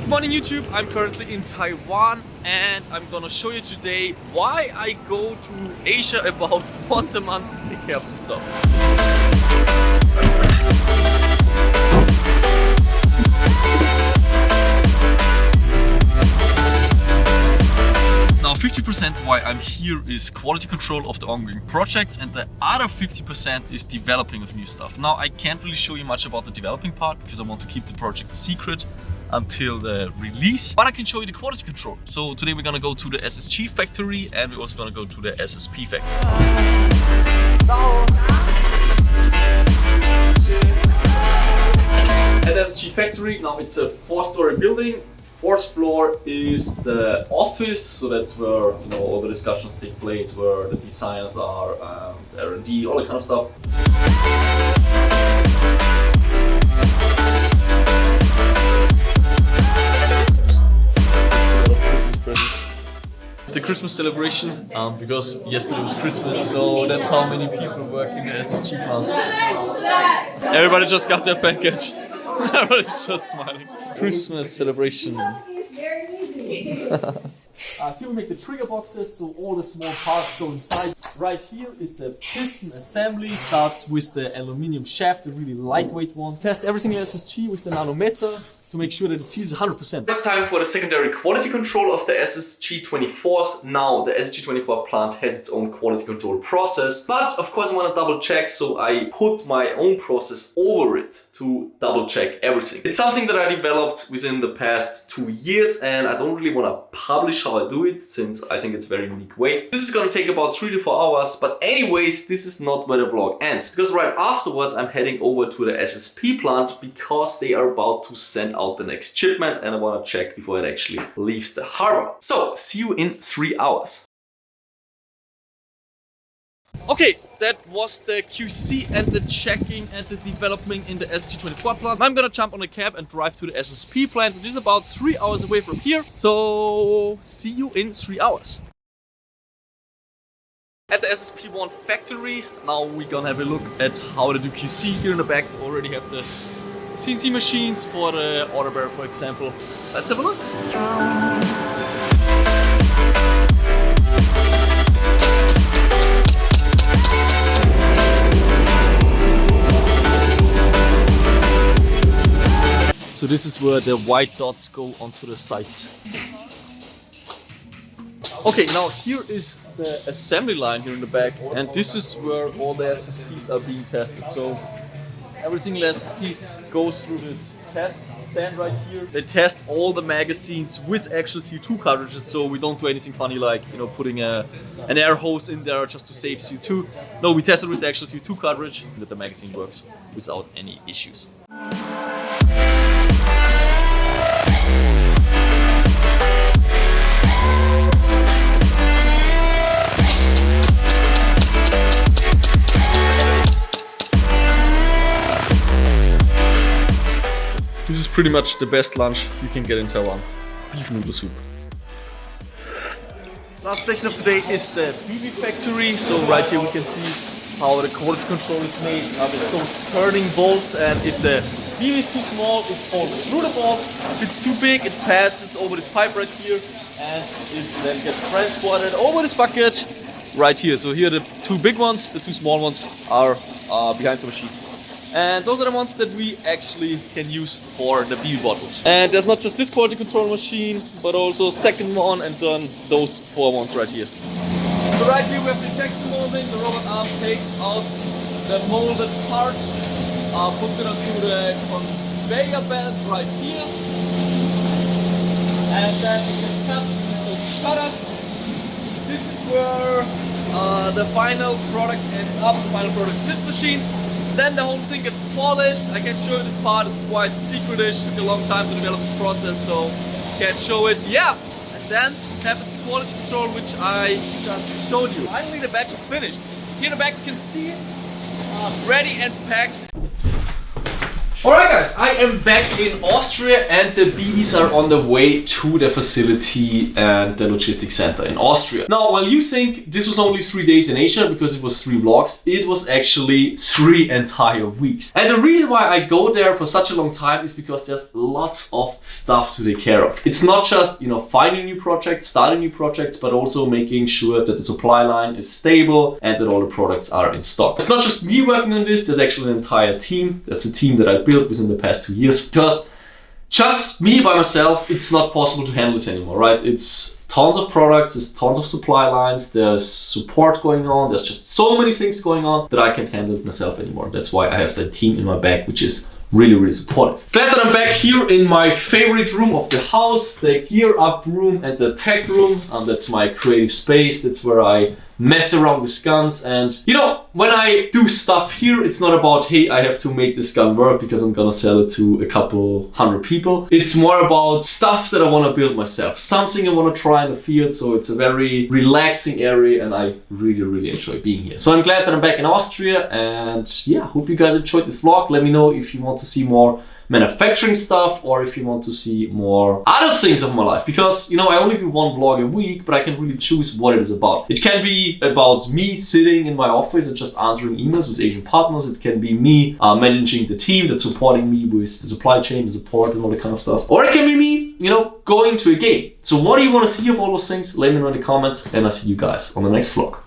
Good morning YouTube, I'm currently in Taiwan and I'm gonna show you today why I go to Asia about once a month to take care of some stuff. Now 50% why I'm here is quality control of the ongoing projects, and the other 50% is developing of new stuff. Now I can't really show you much about the developing part because I want to keep the project secret until the release, but I can show you the quality control. So today we're gonna go to the SSG factory and we're also gonna go to the SSP factory. At SSG factory, now it's a 4-story building. Fourth floor is the office, so that's where all the discussions take place, where the designers are, the R&D, all that kind of stuff. The Christmas celebration, because yesterday was Christmas, so that's how many people work in the SSG plant. Everybody just got their package. Everybody's just smiling. Christmas celebration. Here we make the trigger boxes, so all the small parts go inside. Right here is the piston assembly. Starts with the aluminium shaft, the really lightweight one. Test every single SSG with the nanometer to make sure that it seals 100%. It's time for the secondary quality control of the SSG24s. Now the SSG24 plant has its own quality control process, but of course I want to double check, so I put my own process over it to double check everything. It's something that I developed within the past 2 years, and I don't really want to publish how I do it since I think it's a very unique way. This is going to take about 3 to 4 hours, but anyways, this is not where the vlog ends, because right afterwards I'm heading over to the SSP plant because they are about to send out the next shipment and I want to check before it actually leaves the harbor. So see you in 3 hours. Okay, that was the QC and the checking and the development in the SSG24 plant. I'm gonna jump on a cab and drive to the SSP plant, which is about 3 hours away from here. So see you in 3 hours. At the SSP1 factory, now we're gonna have a look at how they do QC. Here in the back they already have the CNC machines for the order bearer, for example. Let's have a look. So this is where the white dots go onto the sides. Okay, now here is the assembly line here in the back, and this is where all the SSPs are being tested. So every single SSP goes through this test stand right here. They test all the magazines with actual CO2 cartridges, so we don't do anything funny like putting an air hose in there just to save CO2. No, we test it with the actual CO2 cartridge, and that the magazine works without any issues. This is pretty much the best lunch you can get in Taiwan. Beef noodle soup. Last station of today is the BB factory. So right here we can see how the quality control is made with those turning bolts, and if the BB is too small, it falls through the bolt. If it's too big, it passes over this pipe right here, and it then gets transported over this bucket right here. So here the 2 big ones, the 2 small ones are behind the machine. And those are the ones that we actually can use for the BB bottles. And there's not just this quality control machine, but also second one, and then those 4 ones right here. So right here we have the injection molding. The robot arm takes out the molded part, puts it onto the conveyor belt right here, and then it gets cut with those cutters. This is where the final product ends up. The final product is this machine. Then the whole thing gets polished. I can't show you this part, it's quite secretish. It took a long time to develop this process, so can't show it. Yeah, and then happens the quality control, which I just showed you. Finally the batch is finished. Here in the back you can see it, ready and packed. Alright guys, I am back in Austria and the BBs are on the way to the facility and the logistics center in Austria. Now, while you think this was only 3 days in Asia because it was 3 vlogs, it was actually 3 entire weeks. And the reason why I go there for such a long time is because there's lots of stuff to take care of. It's not just, you know, finding new projects, starting new projects, but also making sure that the supply line is stable and that all the products are in stock. It's not just me working on this, there's actually an entire team. That's a team that I built within the past 2 years, because just me by myself, it's not possible to handle this anymore, right? It's tons of products, there's tons of supply lines, there's support going on, there's just so many things going on that I can't handle it myself anymore. That's why I have that team in my back, which is really supportive. Glad that I'm back here in my favorite room of the house, the gear up room and the tech room. That's my creative space, that's where I mess around with guns. And you know, when I do stuff here, it's not about, hey, I have to make this gun work because I'm gonna sell it to a couple hundred people. It's more about stuff that I want to build myself, something I want to try in the field. So it's a very relaxing area and I really enjoy being here. So I'm glad that I'm back in Austria, and yeah, hope you guys enjoyed this vlog. Let me know if you want to see more manufacturing stuff or if you want to see more other things of my life, because you know, I only do 1 vlog a week, but I can really choose what it is about. It can be about me sitting in my office and just answering emails with Asian partners. It can be me managing the team that's supporting me with the supply chain, the support and all that kind of stuff. Or it can be me, you know, going to a game. So what do you want to see of all those things? Let me know in the comments and I'll see you guys on the next vlog.